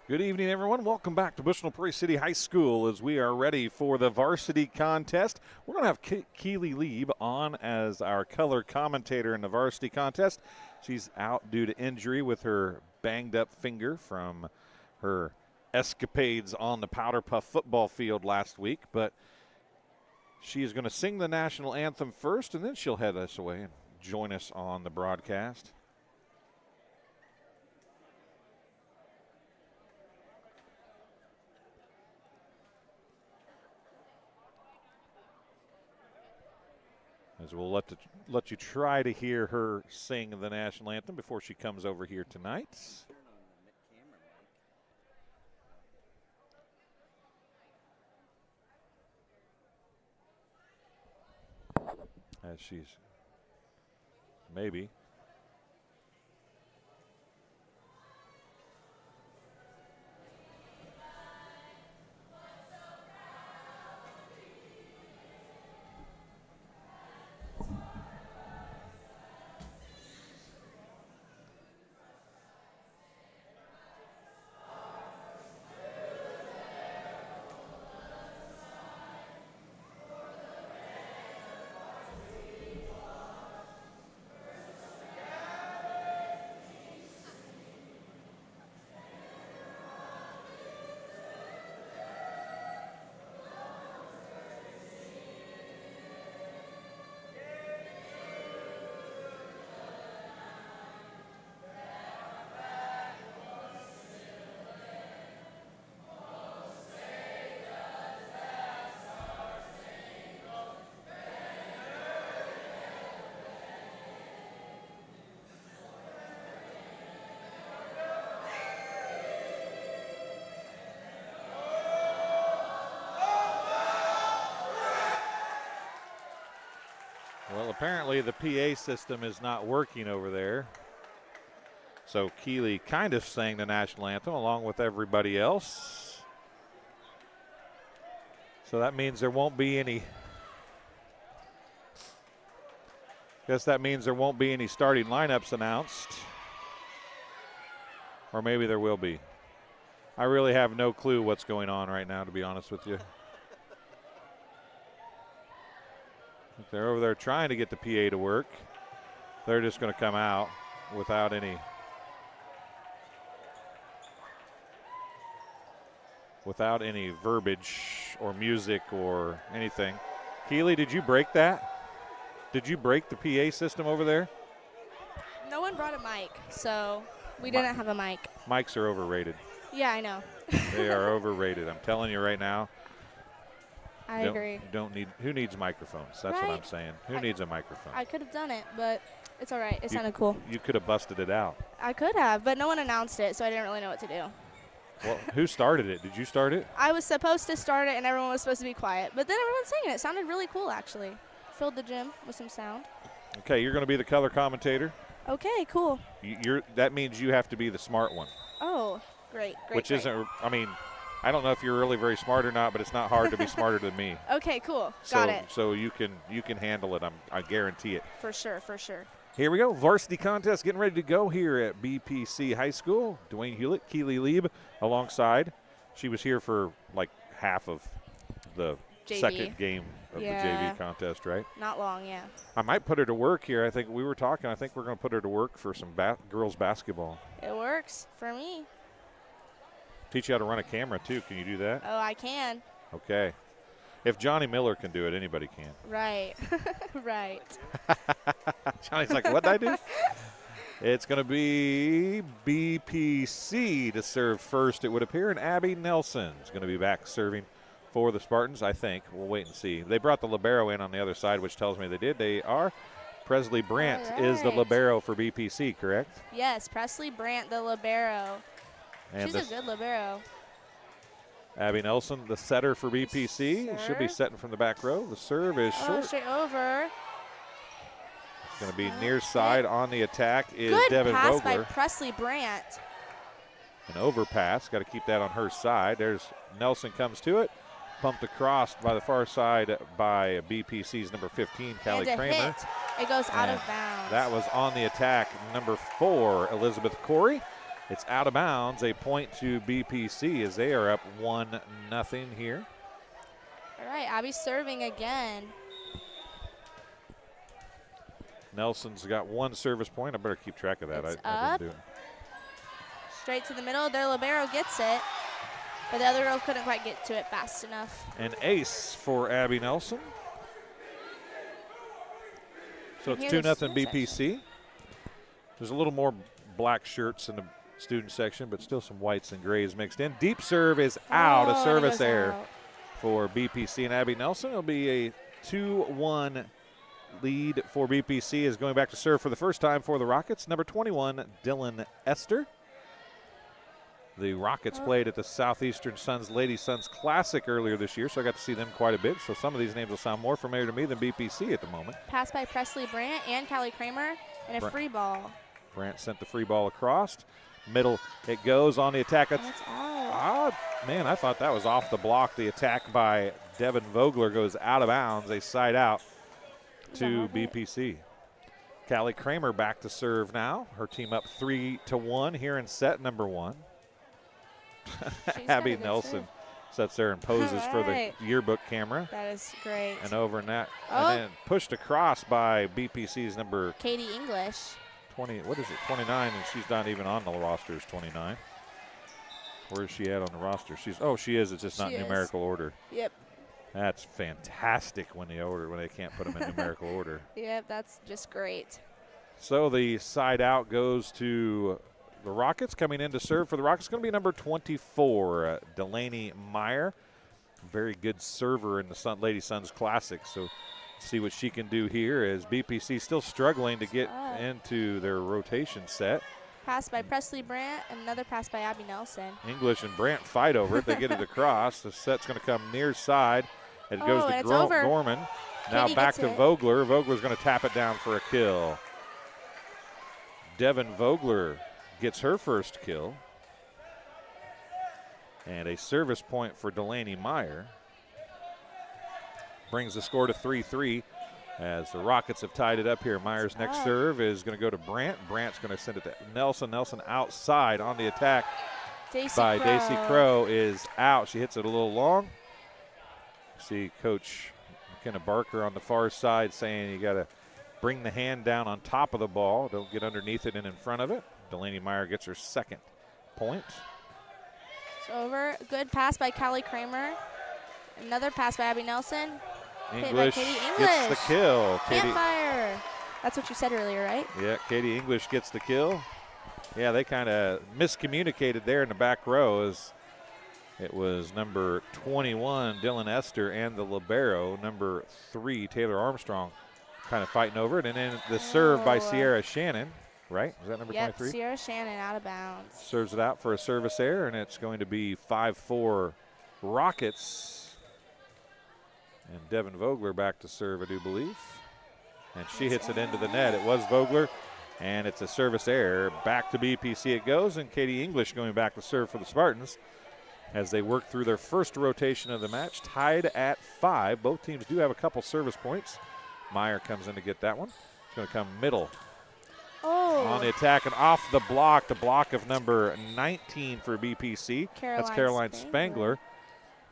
Good evening, everyone. Welcome back to Bushnell-Prairie City High School as we are ready for the varsity contest. We're going to have Keely Lieb on as our color commentator in the varsity contest. She's out due to injury with her banged-up finger from her escapades on the Powder Puff football field last week. But she is going to sing the national anthem first, and then she'll head us away and join us on the broadcast. As we'll let you try to hear her sing the national anthem before she comes over here tonight. As she's maybe. Well, apparently the PA system is not working over there. So Keely kind of sang the national anthem along with everybody else. So that means there won't be any. Guess that means there won't be any starting lineups announced. Or maybe there will be. I really have no clue what's going on right now, to be honest with you. They're over there trying to get the PA to work. They're just going to come out without any verbiage or music or anything. Keely, did you break that? Did you break the PA system over there? No one brought a mic, so we didn't have a mic. Mics are overrated. Yeah, I know. They are overrated. I'm telling you right now. I agree. Who needs microphones? That's right? What I'm saying. Who needs a microphone? I could have done it, but it's all right. It sounded cool. You could have busted it out. I could have, but no one announced it, so I didn't really know what to do. Well, who started it? Did you start it? I was supposed to start it, and everyone was supposed to be quiet, but then everyone sang it. It sounded really cool, actually. Filled the gym with some sound. Okay, you're going to be the color commentator. Okay, cool. That means you have to be the smart one. Oh, great. Which isn't, I mean, I don't know if you're really very smart or not, but it's not hard to be smarter than me. Okay, cool. Got it. So you can handle it. I guarantee it. For sure, for sure. Here we go. Varsity contest getting ready to go here at BPC High School. Dwayne Hulett, Keely Lieb alongside. She was here for like half of the JV. Second game of the JV contest, right? Not long, yeah. I might put her to work here. I think we were talking. I think we're going to put her to work for some girls basketball. It works for me. Teach you how to run a camera, too. Can you do that? Oh, I can. Okay. If Johnny Miller can do it, anybody can. Right. Right. Johnny's like, what'd I do? It's going to be BPC to serve first, it would appear, and Abby Nelson is going to be back serving for the Spartans, I think. We'll wait and see. They brought the libero in on the other side, which tells me they did. They are. Presley Brandt is the libero for BPC, correct? Yes, Presley Brandt, the libero. And she's a good libero. Abby Nelson, the setter for BPC. She'll be setting from the back row. The serve is short. Straight over. It's going to be near side on the attack is good Devin pass Vogler. by Presley Brandt. An overpass. Got to keep that on her side. There's Nelson comes to it. Pumped across by the far side by BPC's number 15, Callie Kramer. Hit. It goes out of bounds. That was on the attack, number 4, Elizabeth Corey. It's out of bounds. A point to BPC as they are up 1-0 here. All right, Abby's serving again. Nelson's got 1 service point. I better keep track of that. It's I up. didn't do it. Straight to the middle. Their libero gets it, but the other girl couldn't quite get to it fast enough. An ace for Abby Nelson. So it's 2-0 BPC. There's a little more black shirts in the student section, but still some whites and grays mixed in. Deep serve is out. A service error for BPC and Abby Nelson. It'll be a 2-1 lead for BPC. Is going back to serve for the first time for the Rockets. Number 21, Dylan Esther. The Rockets played at the Southeastern Lady Suns Classic earlier this year, so I got to see them quite a bit. So some of these names will sound more familiar to me than BPC at the moment. Pass by Presley Brandt and Callie Kramer, and a free ball. Brandt sent the free ball across. Middle, it goes on the attack. And it's out. Man, I thought that was off the block. The attack by Devin Vogler goes out of bounds. A side out to BPC. Callie Kramer back to serve now. Her team up 3-1 here in set number 1. Abby Nelson sits there and poses for the yearbook camera. That is great. And over net. And then pushed across by BPC's number Katie English. 20, what is it, 29, and she's not even on the roster as 29. Where is she at on the roster? She is. It's just not numerical order. Yep. That's fantastic when they can't put them in numerical order. Yep, that's just great. So the side out goes to the Rockets. Coming in to serve for the Rockets is going to be number 24, Delaney Meyer. Very good server in the Lady Suns Classic. So see what she can do here as BPC still struggling to get into their rotation set. Pass by Presley Brandt, and another pass by Abby Nelson. English and Brandt fight over it. They get it across. The set's going to come near side. It goes to Gorman. Now Katie back to Vogler. Vogler's going to tap it down for a kill. Devin Vogler gets her first kill. And a service point for Delaney Meyer. Brings the score to 3-3 as the Rockets have tied it up here. Meyer's next serve is going to go to Brandt. Brandt's going to send it to Nelson. Nelson outside on the attack by Daisy Crow is out. She hits it a little long. See Coach McKenna Barker on the far side saying you got to bring the hand down on top of the ball. Don't get underneath it and in front of it. Delaney Meyer gets her second point. It's over. Good pass by Callie Kramer. Another pass by Abby Nelson. English gets the kill. Campfire. That's what you said earlier, right? Yeah, Katie English gets the kill. Yeah, they kind of miscommunicated there in the back row as it was number 21, Dylan Esther, and the libero, number 3, Taylor Armstrong, kind of fighting over it. And then the serve by Sierra Shannon, right? Was that number 23? Sierra Shannon out of bounds. Serves it out for a service error, and it's going to be 5-4 Rockets. And Devin Vogler back to serve, I do believe. And she hits it into the net. It was Vogler, and it's a service error. Back to BPC it goes, and Katie English going back to serve for the Spartans as they work through their first rotation of the match, tied at 5. Both teams do have a couple service points. Meyer comes in to get that one. It's going to come middle. On the attack and off the block of number 19 for BPC. That's Caroline Spangler.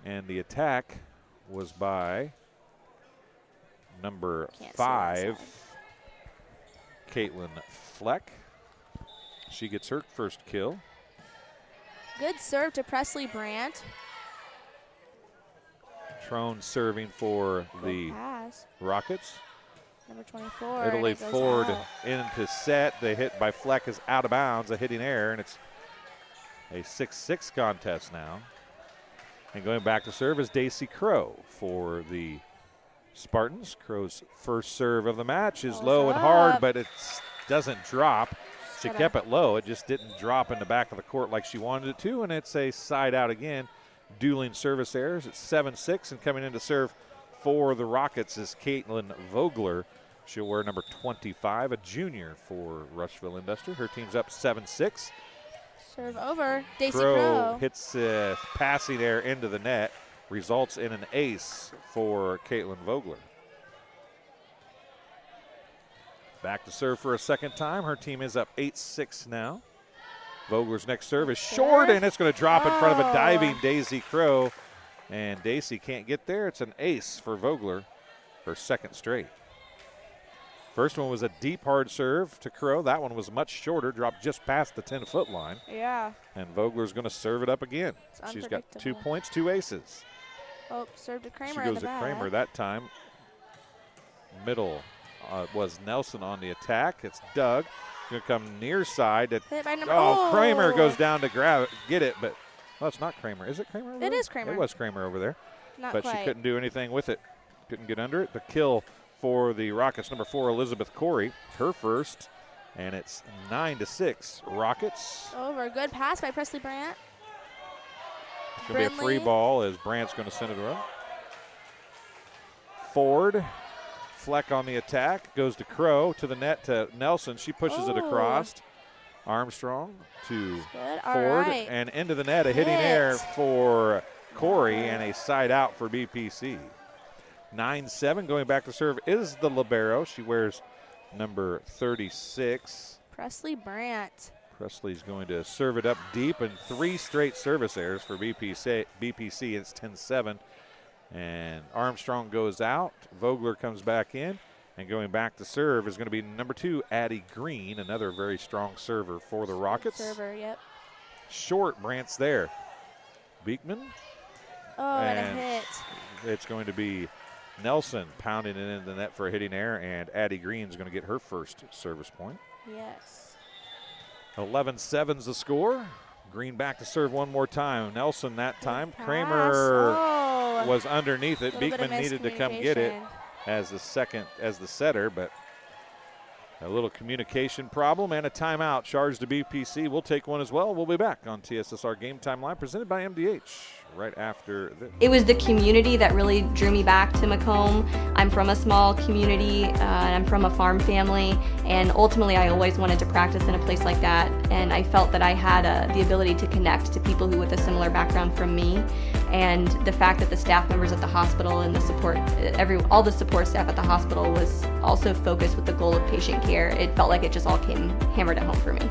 And the attack was by number 5, Caitlin Fleck. She gets her first kill. Good serve to Presley Brandt. Trone serving for the Rockets. Number 24. Italy Ford into set. They hit by Fleck is out of bounds, a hitting error, and it's a 6-6 contest now. And going back to serve is Daisy Crow for the Spartans. Crow's first serve of the match is low and hard, but it doesn't drop. She kept it low. It just didn't drop in the back of the court like she wanted it to, and it's a side out again. Dueling service errors. It's 7-6, and coming in to serve for the Rockets is Caitlin Vogler. She'll wear number 25, a junior for Rushville-Industry. Her team's up 7-6. Serve over. Daisy Crow hits passing air into the net, results in an ace for Caitlin Vogler. Back to serve for a second time. Her team is up 8-6 now. Vogler's next serve is short, and it's going to drop in front of a diving Daisy Crow. And Daisy can't get there. It's an ace for Vogler, her second straight. First one was a deep hard serve to Crow. That one was much shorter, dropped just past the 10-foot line. Yeah. And Vogler's going to serve it up again. She's got 2 points, 2 aces. Oh, serve to Kramer. She goes to Kramer that time. Middle was Nelson on the attack. It's Doug. Going to come near side. Kramer goes down to grab it, get it, but it's not Kramer. Is it Kramer? It is Kramer. It was Kramer over there. Not but quite. She couldn't do anything with it. Couldn't get under it. The kill for the Rockets, number 4, Elizabeth Corey, her first, and it's 9-6 Rockets. Over. Good pass by Presley Brandt. It's going to be a free ball as Brandt's going to send it around. Ford, Fleck on the attack, goes to Crow, to the net to Nelson. She pushes it across. Armstrong to Ford, and into the net, a hitting air for Corey, and a side out for BPC. 9-7, going back to serve is the libero. She wears number 36. Presley Brandt. Presley's going to serve it up deep, and 3 straight service errors for BPC. It's 10-7. And Armstrong goes out. Vogler comes back in. And going back to serve is going to be number 2, Addie Green, another very strong server for the Rockets. Server, yep. Short, Brandt's there. Beekman. Oh, and a hit. It's going to be Nelson pounding it into the net for a hitting error, and Addie Green's going to get her first service point. Yes. 11-7's the score. Green back to serve one more time. Nelson that time. Kramer was underneath it. Beekman needed to come get it as the setter, but a little communication problem and a timeout charged to BPC. We'll take one as well. We'll be back on TSSR Game Time Live, presented by MDH, right after this. It was the community that really drew me back to Macomb. I'm from a small community, and I'm from a farm family, and ultimately I always wanted to practice in a place like that, and I felt that I had the ability to connect to people who with a similar background from me, and the fact that the staff members at the hospital and the support, all the support staff at the hospital was also focused with the goal of patient care. It felt like it just all came hammered at home for me.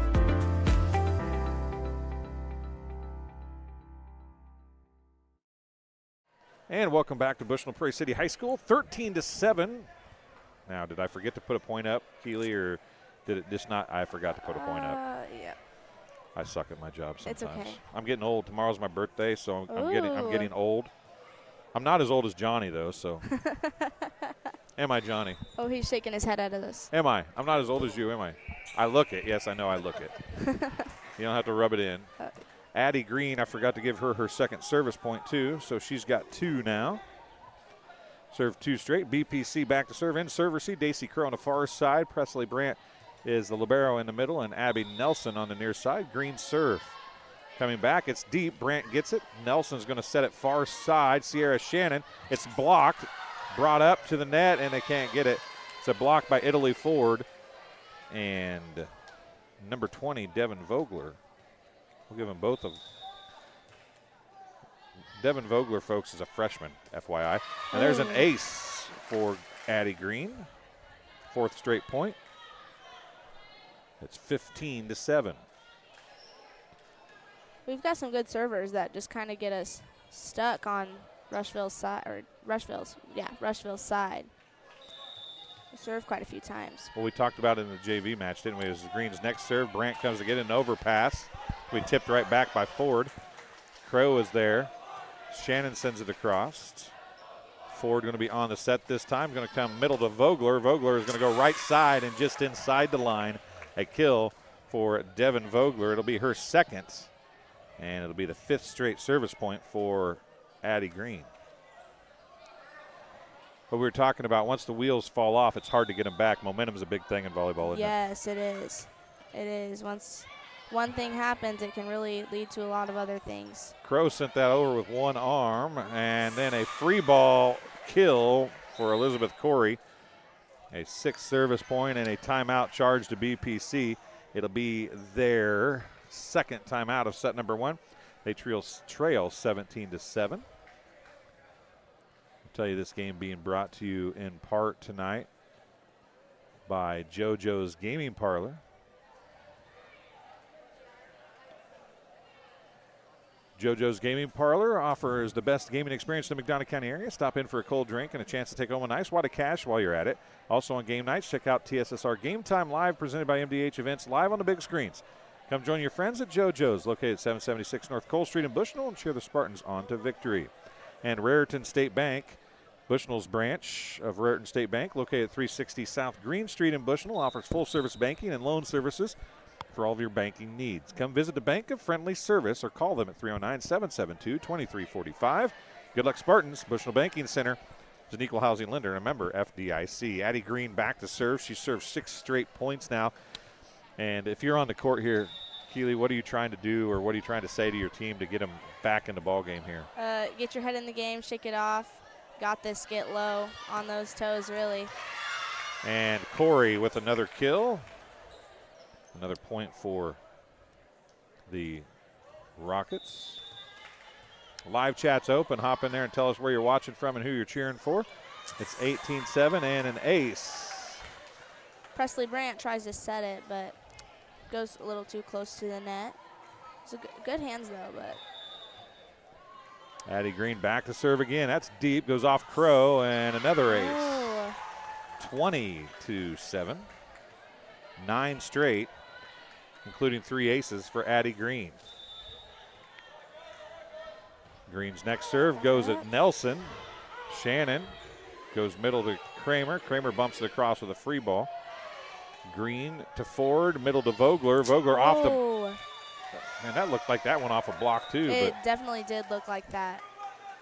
And welcome back to Bushnell-Prairie City High School, 13-7. Now, did I forget to put a point up, Keely, or did it just not? I forgot to put a point up. Yeah. I suck at my job sometimes. It's okay. I'm getting old. Tomorrow's my birthday, so I'm getting old. I'm not as old as Johnny though, so. Am I, Johnny? Oh, he's shaking his head out of this. Am I? I'm not as old as you, am I? I look it. Yes, I know I look it. You don't have to rub it in. Addie Green, I forgot to give her second service point too, so she's got 2 now. Serve 2 straight. BPC back to serve in server C. Daisy Crow on the far side. Presley Brandt is the libero in the middle, and Abby Nelson on the near side. Green serve. Coming back, it's deep. Brandt gets it. Nelson's going to set it far side. Sierra Shannon. It's blocked. Brought up to the net, and they can't get it. It's a block by Italy Ford. And number 20, Devin Vogler. We'll give them both of them. Devin Vogler, folks, is a freshman, FYI. And there's an ace for Addie Green. 4th straight point. It's 15-7. We've got some good servers that just kind of get us stuck on Rushville's side, Rushville's side. We served quite a few times. Well, we talked about it in the JV match, didn't we? It was Green's next serve. Brandt comes to get an overpass. We tipped right back by Ford. Crow is there. Shannon sends it across. Ford going to be on the set this time. Going to come middle to Vogler. Vogler is going to go right side and just inside the line. A kill for Devin Vogler. It'll be her second, and it'll be the 5th straight service point for Addie Green. But we were talking about once the wheels fall off, it's hard to get them back. Momentum's a big thing in volleyball, isn't it? Yes, it is. It is. Once one thing happens, it can really lead to a lot of other things. Crow sent that over with one arm, and then a free ball kill for Elizabeth Corey. A 6th service point and a timeout charge to BPC. It'll be their second timeout of set number 1. They trail 17-7. I'll tell you this game being brought to you in part tonight by JoJo's Gaming Parlor. JoJo's Gaming Parlor offers the best gaming experience in the McDonough County area. Stop in for a cold drink and a chance to take home a nice wad of cash while you're at it. Also on game nights, check out TSSR Game Time Live, presented by MDH Events, live on the big screens. Come join your friends at JoJo's, located at 776 North Cole Street in Bushnell, and cheer the Spartans on to victory. And Raritan State Bank, Bushnell's branch of Raritan State Bank, located at 360 South Green Street in Bushnell, offers full-service banking and loan services for all of your banking needs. Come visit the bank of friendly service or call them at 309-772-2345. Good luck, Spartans. Bushnell Banking Center is an equal housing lender and a member FDIC. Addie Green back to serve. She served 6 straight points now. And if you're on the court here, Keely, what are you trying to do, or what are you trying to say to your team to get them back in the ball game here? Get your head in the game, shake it off. Got this, get low on those toes, really. And Corey with another kill. Another point for the Rockets. Live chat's open. Hop in there and tell us where you're watching from and who you're cheering for. It's 18-7 and an ace. Presley Brandt tries to set it, but goes a little too close to the net. It's a good hands, though, but. Addie Green back to serve again. That's deep. Goes off Crow, and another ace. Oh. 20-7. 9 straight, including 3 aces for Addie Green. Green's next serve goes at Nelson. Shannon goes middle to Kramer. Kramer bumps it across with a free ball. Green to Ford, middle to Vogler. Vogler off the. Man, that looked like that went off a block too. It definitely did look like that.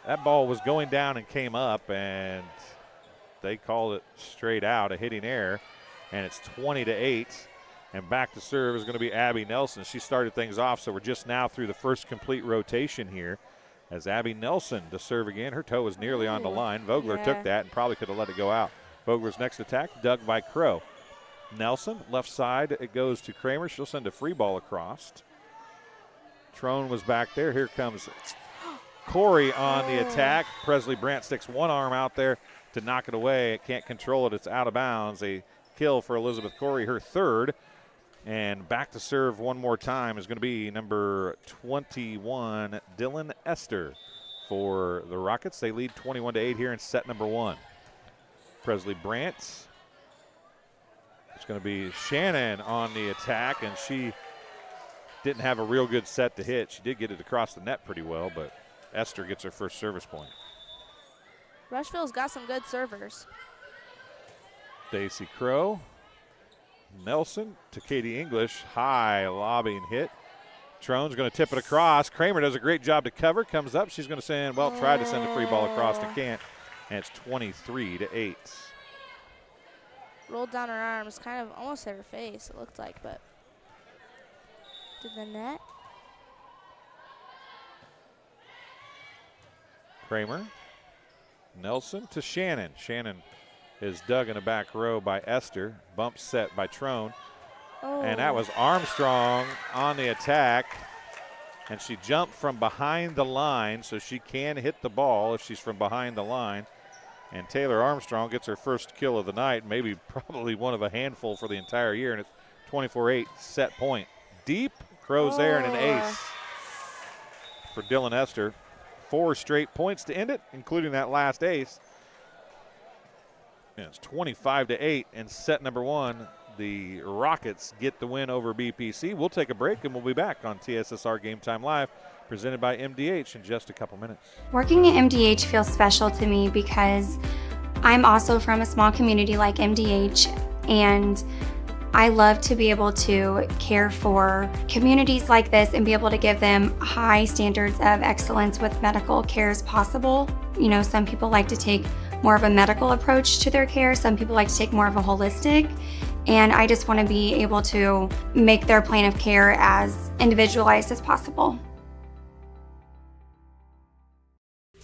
That ball was going down and came up, and they called it straight out, a hitting error. And it's 20-8. And back to serve is going to be Abby Nelson. She started things off, so we're just now through the first complete rotation here. As Abby Nelson to serve again. Her toe was nearly on the line. Vogler took that and probably could have let it go out. Vogler's next attack, dug by Crow. Nelson, left side, it goes to Kramer. She'll send a free ball across. Trone was back there. Here comes Corey on the attack. Presley Brandt sticks one arm out there to knock it away. It can't control it. It's out of bounds. A kill for Elizabeth Corey, her third. And back to serve one more time is going to be number 21, Dylan Esther, for the Rockets. They lead 21-8 here in set number 1. Presley Brandt. It's going to be Shannon on the attack, and she didn't have a real good set to hit. She did get it across the net pretty well, but Esther gets her first service point. Rushville's got some good servers. Stacy Crow. Nelson to Katie English. High lobbing hit. Trone's going to tip it across. Kramer does a great job to cover. Comes up. She's going to send, well, try to send a free ball across and can't. And it's 23-8. Rolled down her arms, kind of almost hit her face, it looked like, but did the net? Kramer. Nelson to Shannon. Shannon is dug in the back row by Esther. Bump set by Trone. Oh. And that was Armstrong on the attack. And she jumped from behind the line, so she can hit the ball if she's from behind the line. And Taylor Armstrong gets her first kill of the night, maybe probably one of a handful for the entire year, and it's 24-8 set point. Deep, Crow's there, and an ace for Dylan Esther. 4 straight points to end it, including that last ace. And it's 25-8 in set number 1. The Rockets get the win over BPC. We'll take a break, and we'll be back on TSSR Game Time Live, presented by MDH, in just a couple minutes. Working at MDH feels special to me because I'm also from a small community like MDH, and I love to be able to care for communities like this and be able to give them high standards of excellence with medical care as possible. You know, some people like to take more of a medical approach to their care. Some people like to take more of a holistic. And I just want to be able to make their plan of care as individualized as possible.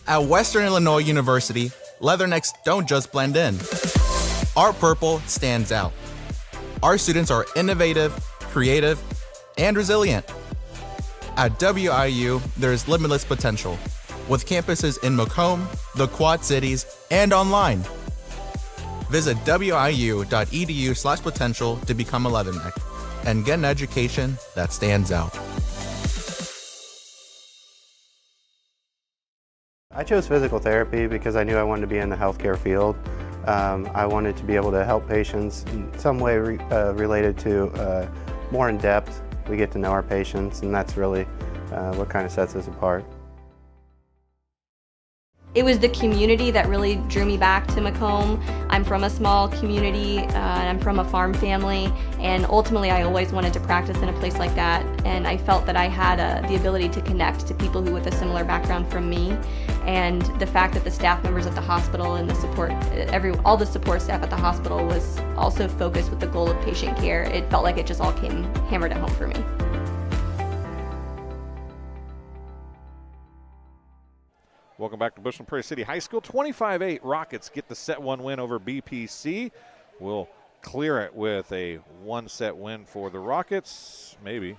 At Western Illinois University, leathernecks don't just blend in. Our purple stands out. Our students are innovative, creative, and resilient. At WIU, there's limitless potential, with campuses in Macomb, the Quad Cities, and online. Visit wiu.edu/potential to become a leatherneck and get an education that stands out. I chose physical therapy because I knew I wanted to be in the healthcare field. I wanted to be able to help patients in some way related to more in depth. We get to know our patients, and that's really what kind of sets us apart. It was the community that really drew me back to Macomb. I'm from a small community, and I'm from a farm family, and ultimately I always wanted to practice in a place like that, and I felt that I had the ability to connect to people who with a similar background from me, and the fact that the staff members at the hospital and the support, all the support staff at the hospital was also focused with the goal of patient care. It felt like it just all came hammered at home for me. Welcome back to Bushnell-Prairie City High School. 25-8 Rockets get the set one win over BPC. We'll clear it with a one-set win for the Rockets. Maybe.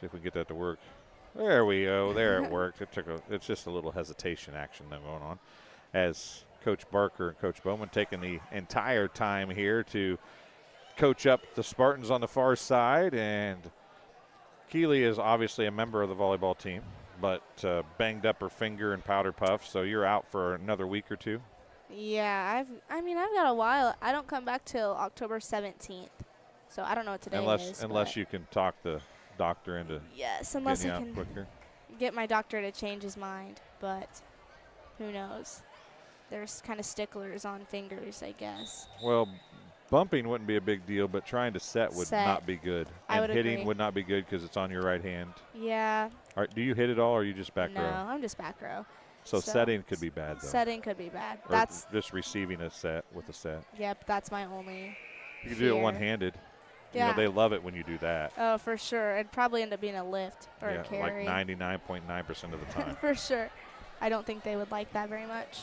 See if we can get that to work. There we go. There it worked. It's just a little hesitation action going on as Coach Barker and Coach Bowman taking the entire time here to coach up the Spartans on the far side. And Keeley is obviously a member of the volleyball team, but banged up her finger and powder puff, so you're out for another week or two. Yeah, I've got a while. I don't come back till October 17th, so I don't know what today is. Unless you can talk the doctor into unless I getting can out quicker. Get my doctor to change his mind, but who knows? There's kind of sticklers on fingers, I guess. Well, bumping wouldn't be a big deal, but trying to set would not be good. I would hitting agree. would not be good because it's on your right hand. Yeah. All right, do you hit it all, or are you just back row? No, I'm just back row. So setting could be bad, though. Setting could be bad. Or That's just receiving a set with a set. Yep, that's my only You can do it one-handed. Yeah. You know, they love it when you do that. Oh, for sure. It'd probably end up being a lift or a carry. Like 99.9% of the time. For sure. I don't think they would like that very much.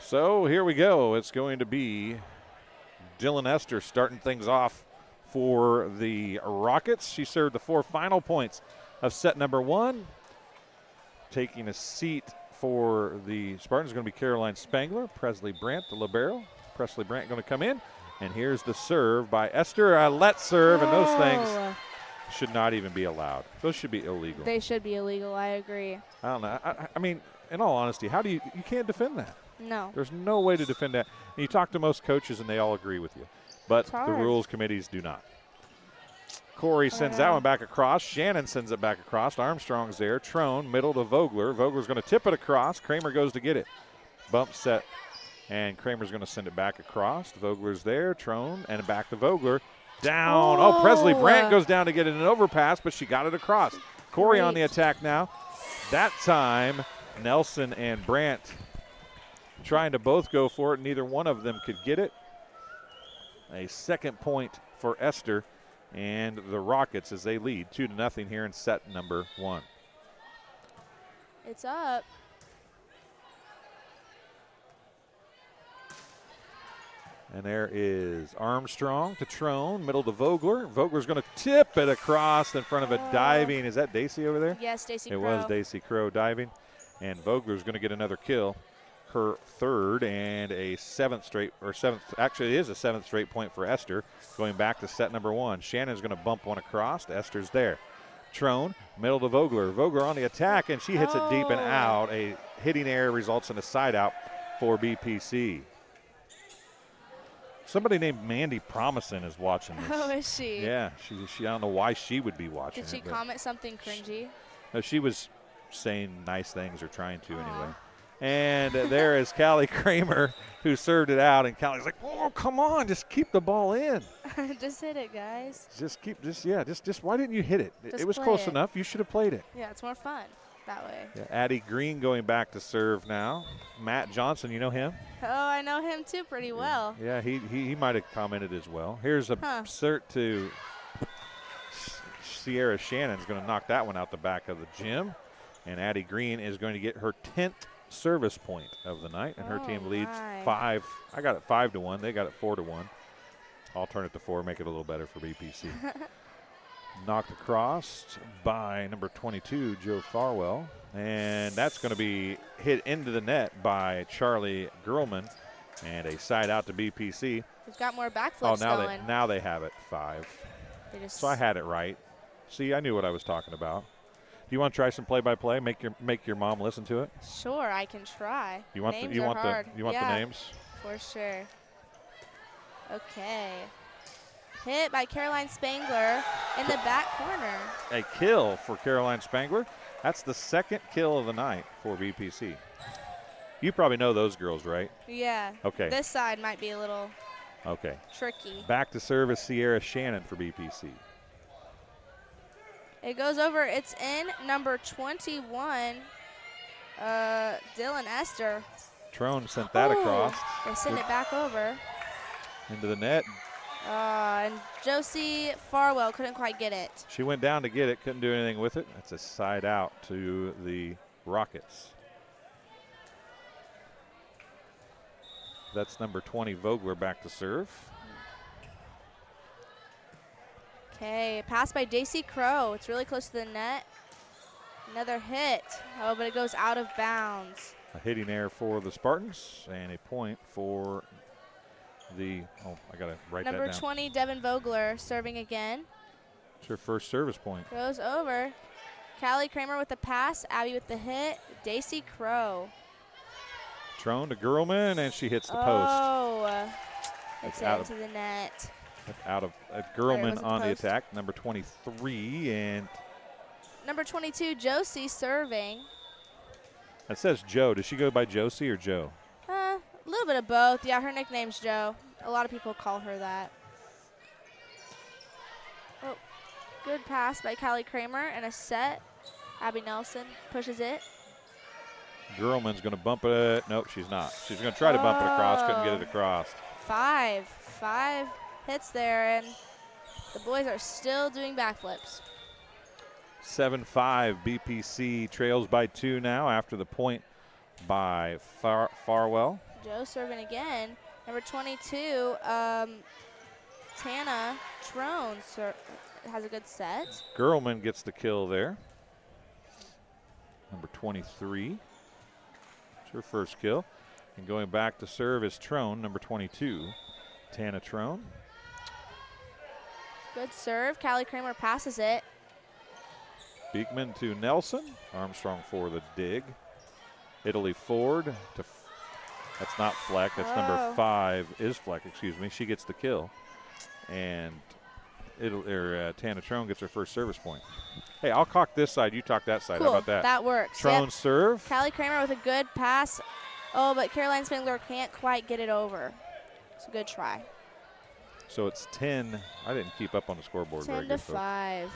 So here we go. It's going to be Dylan Esther starting things off for the Rockets. She served the 4 final points of set number 1. Taking a seat for the Spartans is going to be Caroline Spangler, Presley Brandt, the libero. Presley Brandt going to come in. And here's the serve by Esther. A let serve, and those things should not even be allowed. Those should be illegal. They should be illegal. I agree. I don't know. I mean, in all honesty, how do you can't defend that? No. There's no way to defend that. And you talk to most coaches, and they all agree with you. But the rules committees do not. Corey sends that one back across. Shannon sends it back across. Armstrong's there. Trone, middle to Vogler. Vogler's going to tip it across. Kramer goes to get it. Bump set. And Kramer's going to send it back across. Vogler's there. Trone, and back to Vogler. Down. Oh, Presley Brandt goes down to get it in an overpass, but she got it across. Corey on the attack now. That time, Nelson and Brandt trying to both go for it. Neither one of them could get it. A second point for Esther and the Rockets as they lead 2-0 here in set number 1. It's up. And there is Armstrong to Trone, middle to Vogler. Vogler's going to tip it across in front of a diving. Is that Daisy over there? Yes, Daisy Crow. It was Daisy Crow diving. And Vogler's going to get another kill, her third and a seventh straight point for Esther, going back to set number 1. Shannon's going to bump one across. Esther's there. Trone, middle to Vogler. Vogler on the attack, and she hits it deep and out. A hitting error results in a side out for BPC. Somebody named Mandy Promising is watching this. Oh, is she? Yeah, she I don't know why she would be watching. Did she comment something cringy? No, she was saying nice things, or trying to anyway. And there is Callie Kramer, who served it out, and Callie's like, "Oh, come on, just keep the ball in. Just hit it, guys. Just why didn't you hit it? It was close enough. You should have played it." Yeah, it's more fun that way. Yeah, Addie Green going back to serve now. Matt Johnson, you know him? Oh, I know him too pretty well. Yeah, he might have commented as well. Here's a cert to Sierra Shannon's going to knock that one out the back of the gym. And Addie Green is going to get her 10th service point of the night, and her team leads 5. I got it 5-1. They got it 4-1. I'll turn it to 4, make it a little better for BPC. Knocked across by number 22, Joe Farwell. And that's going to be hit into the net by Charlie Gerlman. And a side out to BPC. We've got more backflips going. Now they have it 5. So I had it right. See, I knew what I was talking about. you want to try some play-by-play? Make your mom listen to it. Sure, I can try. You want names the are hard. the names? For sure. Okay. Hit by Caroline Spangler in the back corner. A kill for Caroline Spangler. That's the second kill of the night for BPC. You probably know those girls, right? Yeah. Okay. This side might be a little tricky. Back to service Sierra Shannon for BPC. It goes over. It's in. Number 21, Dylan Esther. Trone sent that across. They send it back over. Into the net. And Josie Farwell couldn't quite get it. She went down to get it, couldn't do anything with it. That's a side out to the Rockets. That's number 20, Vogler, back to serve. Okay, pass by Daisy Crow. It's really close to the net. Another hit. Oh, but it goes out of bounds. A hitting error for the Spartans and a point for the, I got to write that down. Number 20, Devin Vogler, serving again. It's her first service point. Goes over. Callie Kramer with the pass. Abby with the hit. Daisy Crow. Trone to Girlman, and she hits the post. Oh, it's into the net. Out of Girlman on the attack. Number 23 and number 22, Josie, serving. It says Joe. Does she go by Josie or Joe? A little bit of both. Yeah, her nickname's Joe. A lot of people call her that. Oh, good pass by Callie Kramer and a set. Abby Nelson pushes it. Girlman's going to bump it. Nope, she's not. She's going to try to bump it across. Couldn't get it across. Five hits there, and the boys are still doing backflips. 7-5. BPC trails by 2 now after the point by Farwell. Joe serving again. Number 22, Tana Trone has a good set. Girlman gets the kill there. Number 23. It's her first kill. And going back to serve is Trone, number 22, Tana Trone. Good serve. Callie Kramer passes it. Beekman to Nelson. Armstrong for the dig. Italy Ford to, that's not Fleck, that's number 5 is Fleck, excuse me. She gets the kill. And Tana Trone gets her first service point. Hey, I'll talk this side, you talk that side. Cool. How about that? That works. Trone serve. Callie Kramer with a good pass. Oh, but Caroline Spangler can't quite get it over. It's a good try. So it's 10. I didn't keep up on the scoreboard very good. 10-5.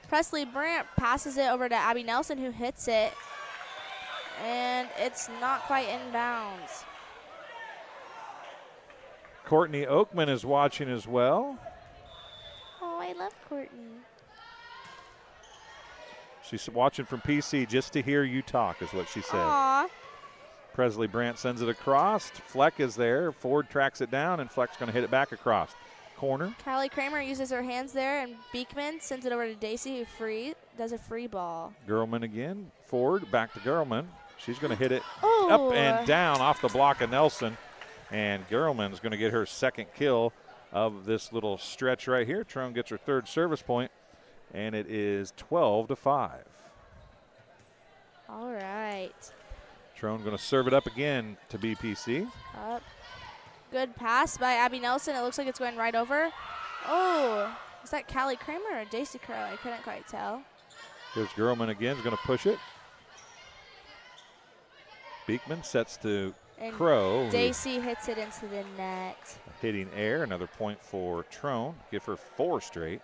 Presley Brandt passes it over to Abby Nelson, who hits it. And it's not quite in bounds. Courtney Oakman is watching as well. Oh, I love Courtney. She's watching from PC just to hear you talk, is what she said. Aww. Presley Brandt sends it across. Fleck is there. Ford tracks it down, and Fleck's going to hit it back across. Corner. Callie Kramer uses her hands there, and Beekman sends it over to Daisy, who does a free ball. Girlman again. Ford back to Girlman. She's going to hit it Oh. up and down off the block of Nelson. And Girlman's going to get her second kill of this little stretch right here. Trone gets her third service point, and it is 12-5. All right. Trone going to serve it up again to BPC. Up. Good pass by Abby Nelson. It looks like it's going right over. Oh, is that Callie Kramer or Daisy Crow? I couldn't quite tell. Here's Girlman again. Is going to push it. Beekman sets to And Crow. Daisy hits it into the net. Hitting air. Another point for Trone. Give her 4 straight.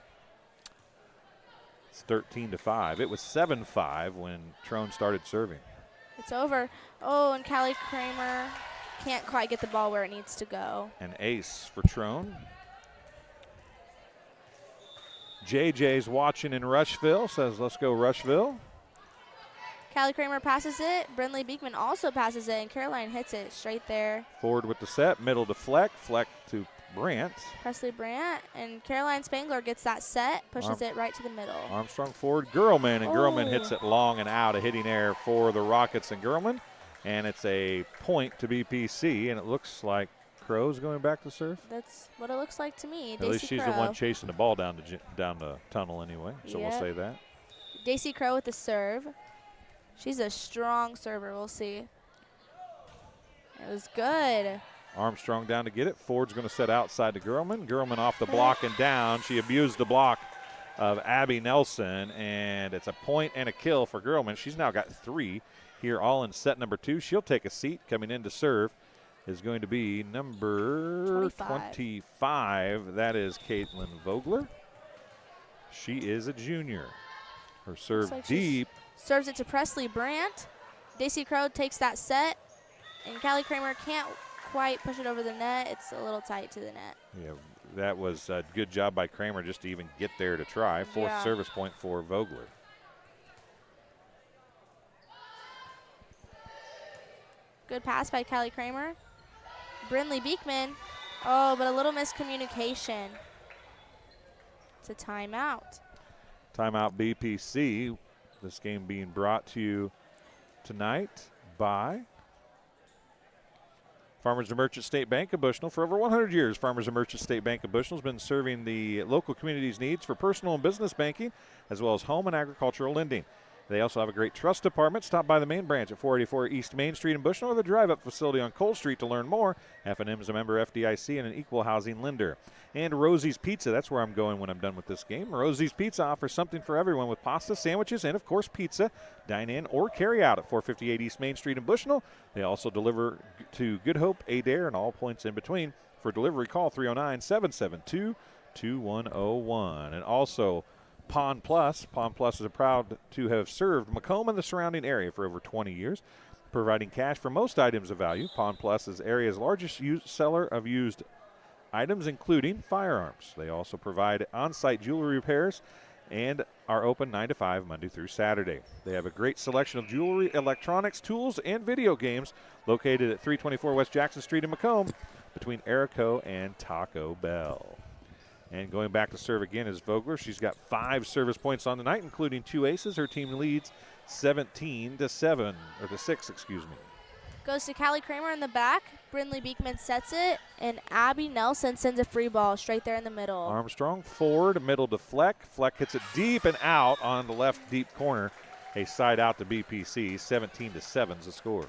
It's 13-5. It was 7-5 when Trone started serving. It's over. Oh, and Callie Kramer can't quite get the ball where it needs to go. An ace for Trone. JJ's watching in Rushville. Says, let's go Rushville. Callie Kramer passes it. Brindley Beekman also passes it, and Caroline hits it straight there. Forward with the set. Middle to Fleck. Fleck to Brandt. Presley Brandt, and Caroline Spangler gets that set, pushes it right to the middle. Armstrong forward, Girlman, and Girlman Oh. hits it long and out, a hitting air for the Rockets and Girlman. And it's a point to BPC, and it looks like Crow's going back to serve. That's what it looks like to me. At least she's the one chasing the ball down the tunnel anyway, so we'll say that. Daisy Crow with the serve. She's a strong server. We'll see. It was good. Armstrong down to get it. Ford's going to set outside to Gerlman. Gerlman off the block and down. She abused the block of Abby Nelson, and it's a point and a kill for Gerlman. She's now got 3 here, all in set number 2. She'll take a seat. Coming in to serve is going to be number 25. That is Caitlin Vogler. She is a junior. Her serve like deep. Serves it to Presley Brandt. Daisy Crow takes that set, and Callie Kramer can't quite push it over the net. It's a little tight to the net. Yeah, that was a good job by Kramer just to even get there to try. 4th service point for Vogler. Good pass by Callie Kramer. Brindley Beekman. Oh, but a little miscommunication. It's a timeout. Timeout BPC. This game being brought to you tonight by Farmers and Merchant State Bank of Bushnell. For over 100 years, Farmers and Merchant State Bank of Bushnell has been serving the local community's needs for personal and business banking, as well as home and agricultural lending. They also have a great trust department. Stop by the main branch at 484 East Main Street in Bushnell or the drive-up facility on Cole Street to learn more. F&M is a member FDIC and an equal housing lender. And Rosie's Pizza, that's where I'm going when I'm done with this game. Rosie's Pizza offers something for everyone with pasta, sandwiches, and, of course, pizza. Dine in or carry out at 458 East Main Street in Bushnell. They also deliver to Good Hope, Adair, and all points in between. For delivery, call 309-772-2101. And also, Pond Plus. Pond Plus is proud to have served Macomb and the surrounding area for over 20 years, providing cash for most items of value. Pond Plus is area's largest seller of used items, including firearms. They also provide on-site jewelry repairs and are open 9 to 5 Monday through Saturday. They have a great selection of jewelry, electronics, tools, and video games located at 324 West Jackson Street in Macomb between Erico and Taco Bell. And going back to serve again is Vogler. She's got 5 service points on the night, including 2 aces. Her team leads 17-7, or to 6, excuse me. Goes to Callie Kramer in the back. Brindley Beekman sets it, and Abby Nelson sends a free ball straight there in the middle. Armstrong forward, middle to Fleck. Fleck hits it deep and out on the left deep corner. A side out to BPC. 17-7 is the score.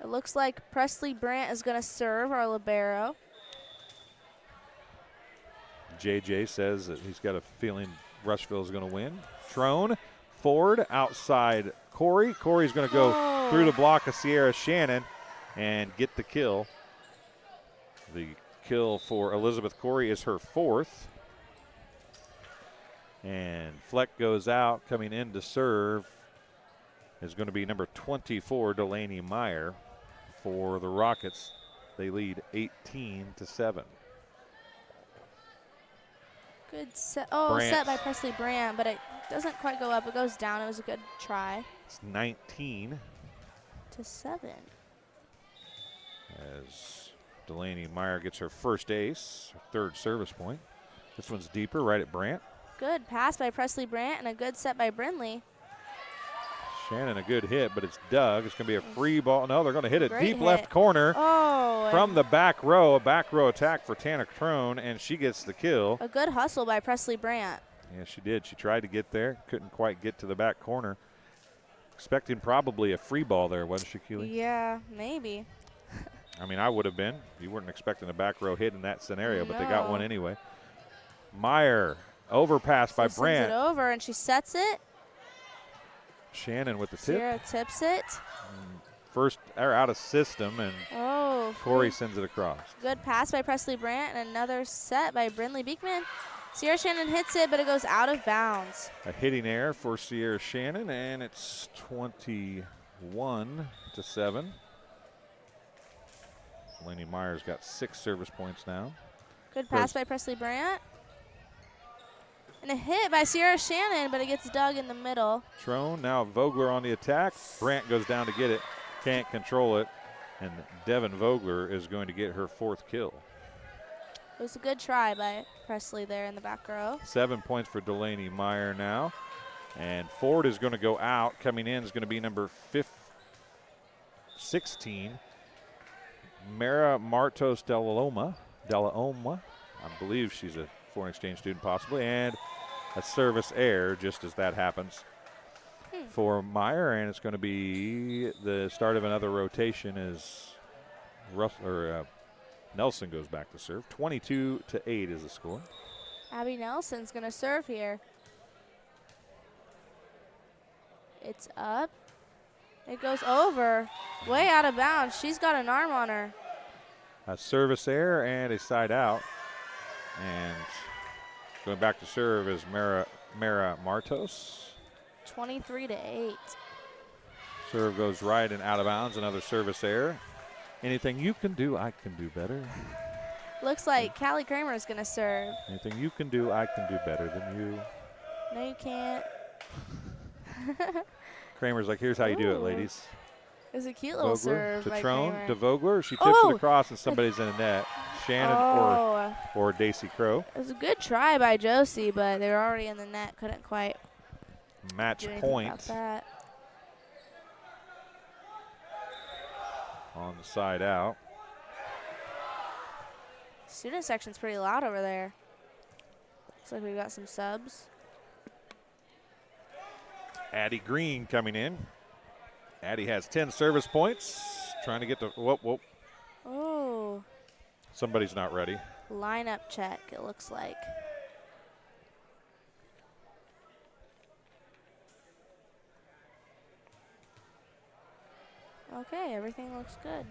It looks like Presley Brandt is going to serve our libero. JJ says that he's got a feeling Rushville is going to win. Trone, forward, outside Corey. Corey's going to go through the block of Sierra Shannon and get the kill. The kill for Elizabeth Corey is her 4th. And Fleck goes out. Coming in to serve is going to be number 24, Delaney Meyer. For the Rockets, they lead 18-7. Good set. Oh, set by Presley Brandt, but it doesn't quite go up. It goes down. It was a good try. It's 19-7 as Delaney Meyer gets her first ace, her 3rd service point. This one's deeper, right at Brandt. Good pass by Presley Brandt and a good set by Brindley. Shannon, a good hit, but it's dug. It's going to be a free ball. No, they're going to hit it deep hit. left corner from the back row. A back row attack for Tana Crone, and she gets the kill. A good hustle by Presley Brandt. Yeah, she did. She tried to get there. Couldn't quite get to the back corner. Expecting probably a free ball there, wasn't she, Keely? Yeah, maybe. I mean, I would have been. You weren't expecting a back row hit in that scenario, but they got one anyway. Meyer, overpass by Brandt. Sends it over, and she sets it. Shannon with the tip. Sierra tips it. First out of system, and Corey sends it across. Good pass by Presley Brandt, and another set by Brindley Beekman. Sierra Shannon hits it, but it goes out of bounds. A hitting error for Sierra Shannon, and it's 21-7. Delaney Meyer's got 6 service points now. Good pass by Presley Brandt. And a hit by Sierra Shannon, but it gets dug in the middle. Trone, now Vogler on the attack. Brandt goes down to get it, can't control it, and Devin Vogler is going to get her 4th kill. It was a good try by Presley there in the back row. 7 points for Delaney Meyer now. And Ford is going to go out. Coming in is going to be number 16, Mara Martos Della Oma. I believe she's a foreign exchange student possibly. And a service error just as that happens for Meyer, and it's going to be the start of another rotation as Nelson goes back to serve. 22-8 is the score. Abby Nelson's going to serve here. It's up. It goes over. Way out of bounds. She's got an arm on her. A service error and a side out. And going back to serve is Mara Martos. 23-8. Serve goes right and out of bounds. Another service error. Anything you can do, I can do better. Looks like Callie Kramer is going to serve. Anything you can do, I can do better than you. No, you can't. Kramer's like, here's how you do it, Ooh. ladies. It was a cute little serve to by Trone, Kramer. to Vogler. She tips it across and somebody's in the net. Shannon or Daisy Crow. It was a good try by Josie, but they were already in the net. Couldn't quite Match do anything point about that. on the side out. Student section's pretty loud over there. Looks like we've got some subs. Addie Green coming in. Addie has 10 service points. Trying to get the, whoop. Oh, Somebody's not ready. lineup check, it looks like. Okay, everything looks good.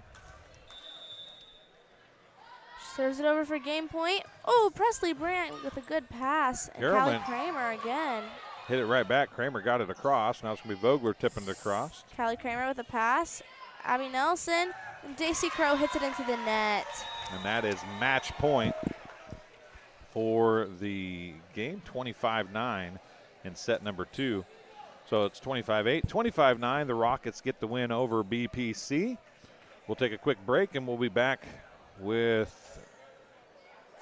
She serves it over for game point. Oh, Presley Brandt with a good pass. And Callie Carolyn Kramer again. hit it right back. Kramer got it across. Now it's going to be Vogler tipping it across. Callie Kramer with a pass. Abby Nelson. And Daisy Crow hits it into the net. And that is match point for the game. 25-9 in set number 2. So it's 25-8. 25-9, the Rockets get the win over BPC. We'll take a quick break, and we'll be back with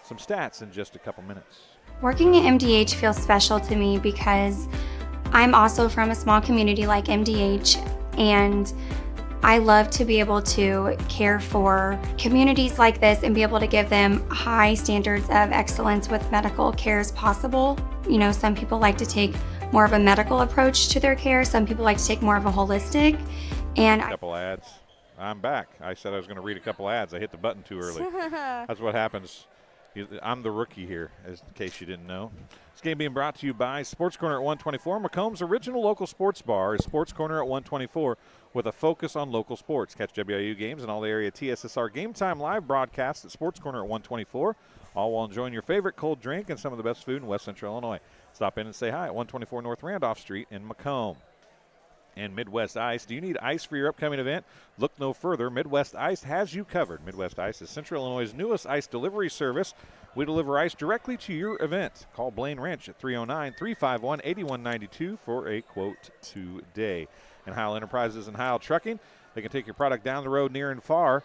some stats in just a couple minutes. Working at MDH feels special to me because I'm also from a small community like MDH, and I love to be able to care for communities like this and be able to give them high standards of excellence with medical care as possible. You know, some people like to take more of a medical approach to their care. Some people like to take more of a holistic. And A couple ads. I'm back. I said I was going to read a couple ads. I hit the button too early. That's what happens. I'm the rookie here, in case you didn't know. This game being brought to you by Sports Corner at 124. Macomb's original local sports bar is Sports Corner at 124 with a focus on local sports. Catch WIU games and all the area TSSR Game Time live broadcasts at Sports Corner at 124, all while enjoying your favorite cold drink and some of the best food in West Central Illinois. Stop in and say hi at 124 North Randolph Street in Macomb. And Midwest Ice. Do you need ice for your upcoming event? Look no further. Midwest Ice has you covered. Midwest Ice is Central Illinois' newest ice delivery service. We deliver ice directly to your event. Call Blaine Ranch at 309-351-8192 for a quote today. And Heil Enterprises and Heil Trucking, they can take your product down the road near and far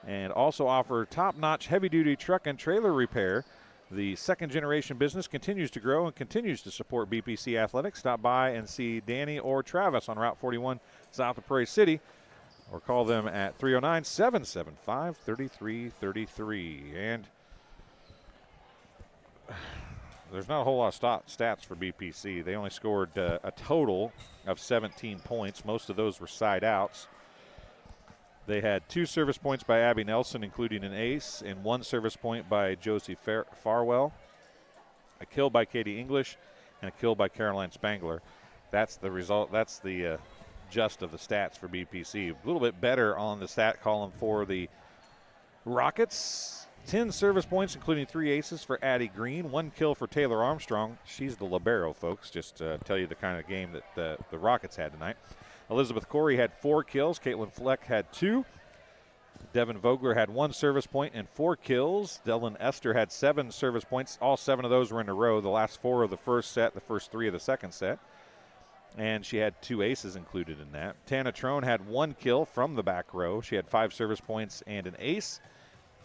and also offer top-notch heavy-duty truck and trailer repair. The second-generation business continues to grow and continues to support BPC Athletics. Stop by and see Danny or Travis on Route 41 south of Prairie City, or call them at 309-775-3333. And there's not a whole lot of stats for BPC. They only scored a total of 17 points. Most of those were side outs. They had 2 service points by Abby Nelson, including an ace, and 1 service point by Josie Farwell, a kill by Katie English, and a kill by Caroline Spangler. That's the result. That's the gist of the stats for BPC. A little bit better on the stat column for the Rockets. 10 service points, including 3 aces for Addie Green, 1 kill for Taylor Armstrong. She's the libero, folks, just to tell you the kind of game that the Rockets had tonight. Elizabeth Corey had 4 kills. Caitlin Fleck had 2. Devin Vogler had 1 service point and 4 kills. Dylan Esther had 7 service points. All 7 of those were in a row. The last 4 of the first set, the first 3 of the second set. And she had 2 aces included in that. Tana Trone had 1 kill from the back row. She had 5 service points and an ace.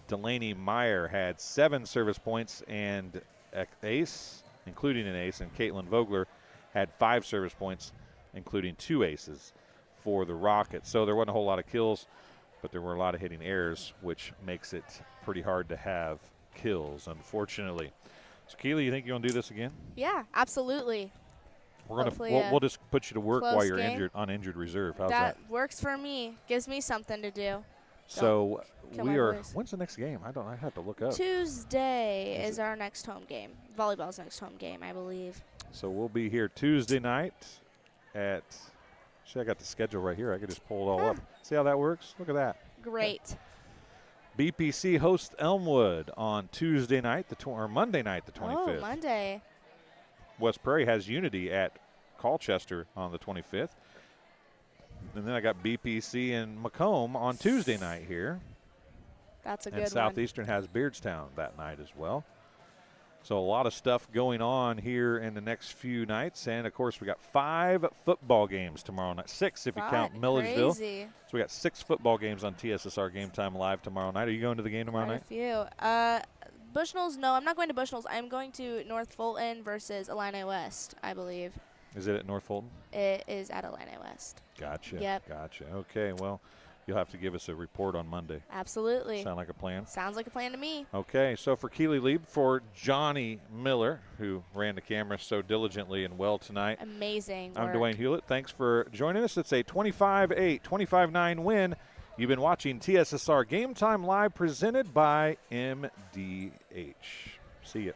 Delaney Meyer had 7 service points and an ace, including an ace. And Caitlin Vogler had 5 service points, including 2 aces for the Rockets. So there wasn't a whole lot of kills, but there were a lot of hitting errors, which makes it pretty hard to have kills, unfortunately. So, Keely, you think you're going to do this again? Yeah, absolutely. We're gonna Hopefully, we'll just put you to work while close you're game. on injured reserve. How's that? That works for me. Gives me something to do. So kill we my are. voice. When's the next game? I have to look up. Tuesday is our next home game. Volleyball's next home game, I believe. So we'll be here Tuesday night at. See, I got the schedule right here. I could just pull it all up. See how that works? Look at that. Great. BPC hosts Elmwood on Tuesday night, or Monday night, the 25th. Oh, Monday. West Prairie has Unity at Colchester on the 25th. And then I got BPC and Macomb on Tuesday night here. That's a good and one. Southeastern has Beardstown that night as well. So a lot of stuff going on here in the next few nights. And, of course, we got 5 football games tomorrow night. 6 if you count Milledgeville. Crazy. So we got 6 football games on TSSR Game Time live tomorrow night. Are you going to the game tomorrow night? A few. Bushnell's, no, I'm not going to Bushnell's. I'm going to North Fulton versus Illini West, I believe. Is it at North Fulton? It is at Illini West. Gotcha. Yep. Gotcha. Okay, well, you'll have to give us a report on Monday. Absolutely. Sound like a plan? Sounds like a plan to me. Okay, so for Keely Lieb, for Johnny Miller, who ran the camera so diligently and well tonight. Amazing I'm work. Dwayne Hulett. Thanks for joining us. It's a 25-8, 25-9 win. You've been watching TSSR Game Time Live presented by MDH. See ya.